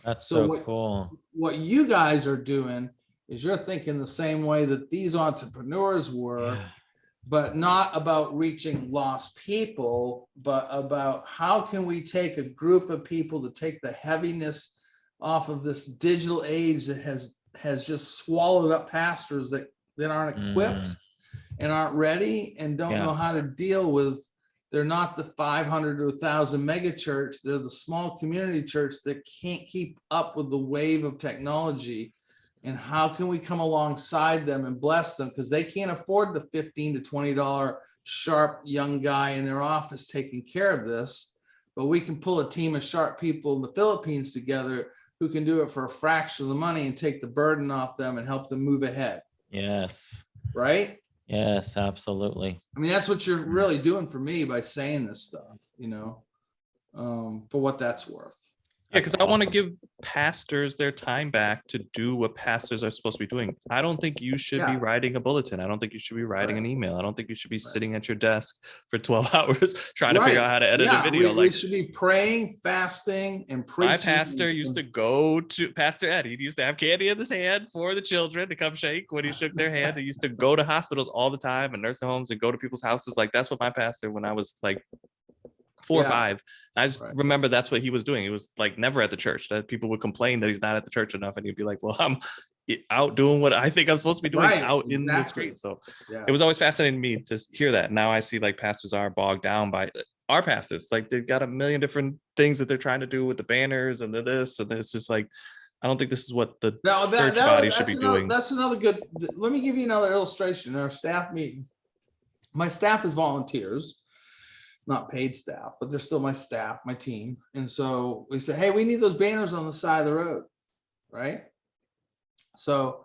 That's So so cool. what you guys are doing is you're thinking the same way that these entrepreneurs were, Yeah. but not about reaching lost people, but about how can we take a group of people to take the heaviness off of this digital age that has just swallowed up pastors that aren't equipped and aren't ready and don't know how to deal with. They're not the 500 to 1,000 mega church. They're the small community church that can't keep up with the wave of technology. And how can we come alongside them and bless them? Because they can't afford the $15 to $20 sharp young guy in their office taking care of this. But we can pull a team of sharp people in the Philippines together who can do it for a fraction of the money and take the burden off them and help them move ahead. Yes. Right? Yes, absolutely. I mean, that's what you're really doing for me by saying this stuff, you know, for what that's worth. Yeah, because I want to give pastors their time back to do what pastors are supposed to be doing. I don't think you should be writing a bulletin. I don't think you should be writing an email. I don't think you should be sitting at your desk for 12 hours trying to figure out how to edit a video. We should be praying, fasting, and preaching. My pastor used to go to Pastor Ed. He used to have candy in his hand for the children to come shake when he shook their hand. He used to go to hospitals all the time and nursing homes and go to people's houses. Like, that's what my pastor, when I was like 4 or 5. I just remember that's what he was doing. He was like never at the church. That people would complain that he's not at the church enough, and he'd be like, "Well, I'm out doing what I think I'm supposed to be doing out in the street." So it was always fascinating to me to hear that. Now I see like pastors are bogged down by our pastors. Like, they've got a million different things that they're trying to do with the banners and this, and it's just like, I don't think this is what the church body should be doing. That's another good. Let me give you another illustration. In our staff meeting, my staff is volunteers. Not paid staff, but they're still my staff, my team. And so we said, hey, we need those banners on the side of the road, right? So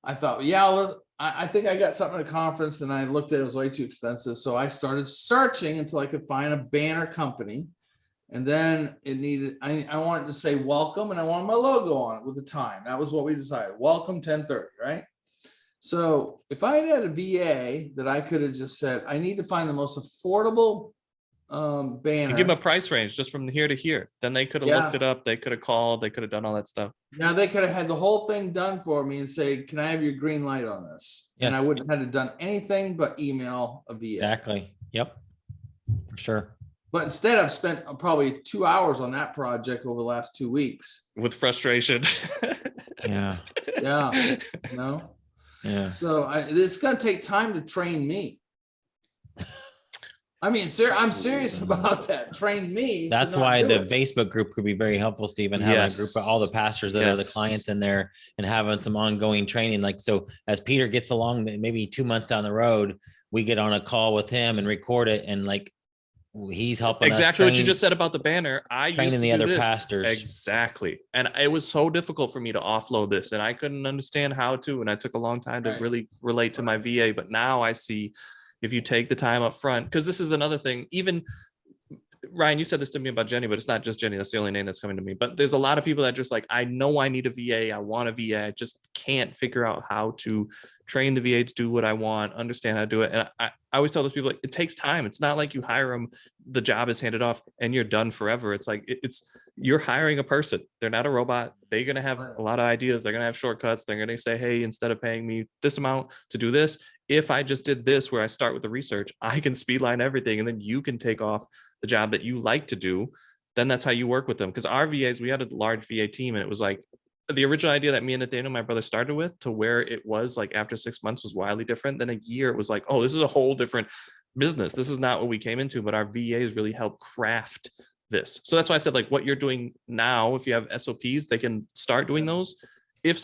I thought, I think I got something at a conference, and I looked at it, it was way too expensive. So I started searching until I could find a banner company. And then it needed, I wanted to say welcome, and I wanted my logo on it with the time. That was what we decided. Welcome 10:30, right? So if I had a VA that I could have just said, I need to find the most affordable banner. And give them a price range just from here to here. Then they could have looked it up. They could have called. They could have done all that stuff. Now they could have had the whole thing done for me and say, can I have your green light on this? Yes. And I wouldn't have had to done anything but email a VA. Exactly. Yep. For sure. But instead, I've spent probably 2 hours on that project over the last 2 weeks. With frustration. Yeah. Yeah. You know? Yeah. So it's going to take time to train me. I mean, sir, I'm serious about that. Train me. That's why the Facebook group could be very helpful, Stephen, having a group of all the pastors that are the clients in there and having some ongoing training. Like, so as Peter gets along, maybe 2 months down the road, we get on a call with him and record it. And like, he's helping exactly what you just said about the banner. I used to the do other this. pastors. Exactly. And it was so difficult for me to offload this, and I couldn't understand how to, and I took a long time to really relate to my VA. But now I see, if you take the time up front, because this is another thing, even Ryan, you said this to me about Jenny, but it's not just Jenny. That's the only name that's coming to me. But there's a lot of people that just like, I know I need a VA. I want a VA. I just can't figure out how to train the VA to do what I want, understand how to do it. And I always tell those people, like, it takes time. It's not like you hire them, the job is handed off, and you're done forever. It's like, you're hiring a person. They're not a robot. They're going to have a lot of ideas. They're going to have shortcuts. They're going to say, hey, instead of paying me this amount to do this, if I just did this, where I start with the research, I can speedline everything, and then you can take off the job that you like to do. Then that's how you work with them. Because our VAs, we had a large VA team, and it was like the original idea that me and Nathaniel, my brother, started with, to where it was like after 6 months was wildly different. Then a year, it was like, oh, this is a whole different business. This is not what we came into, but our VAs really helped craft this. So that's why I said, like, what you're doing now, if you have SOPs, they can start doing those. If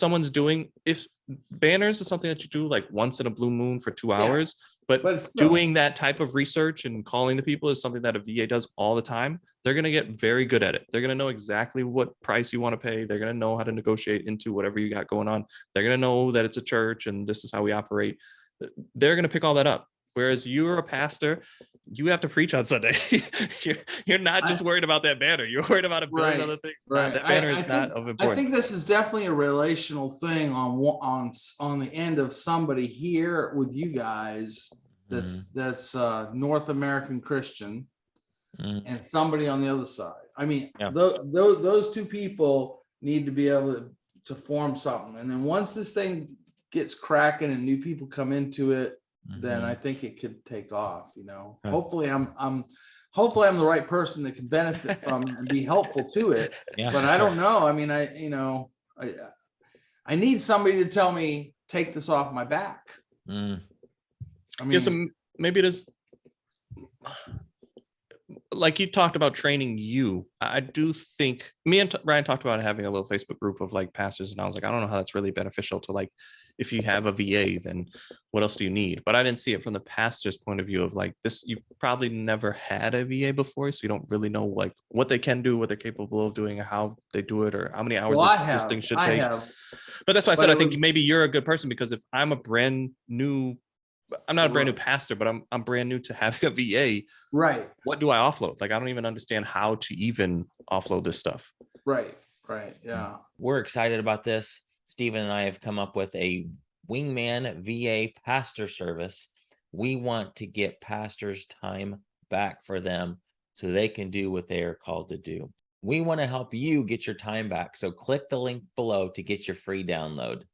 banners is something that you do like once in a blue moon for 2 hours, but doing that type of research and calling to people is something that a VA does all the time. They're going to get very good at it. They're going to know exactly what price you want to pay. They're going to know how to negotiate into whatever you got going on. They're going to know that it's a church and this is how we operate. They're going to pick all that up. Whereas you're a pastor, you have to preach on Sunday. you're not just worried about that banner. You're worried about a billion other things. Right. That banner is not of importance. I think this is definitely a relational thing on the end of somebody here with you guys that's North American Christian, and somebody on the other side. I mean, those two people need to be able to form something. And then once this thing gets cracking and new people come into it, then I think it could take off, you know. Huh. Hopefully I'm the right person that can benefit from and be helpful to it. Yeah, But for I sure. don't know. I mean, I need somebody to tell me, take this off my back. Mm. I mean, Yeah, so maybe it is like you talked about training you. I do think me and Ryan talked about having a little Facebook group of like pastors, and I was like, I don't know how that's really beneficial to, like, if you have a VA, then what else do you need? But I didn't see it from the pastor's point of view of like this. You've probably never had a VA before, so you don't really know like what they can do, what they're capable of doing, or how they do it, or how many hours well, this thing should take. have. But that's why I But said I it think was- maybe you're a good person, because if I'm not a brand new pastor, but I'm brand new to having a VA. Right. What do I offload? Like, I don't even understand how to even offload this stuff. Right. Yeah. We're excited about this. Stephen and I have come up with a wingman VA pastor service. We want to get pastors' time back for them so they can do what they are called to do. We want to help you get your time back. So click the link below to get your free download.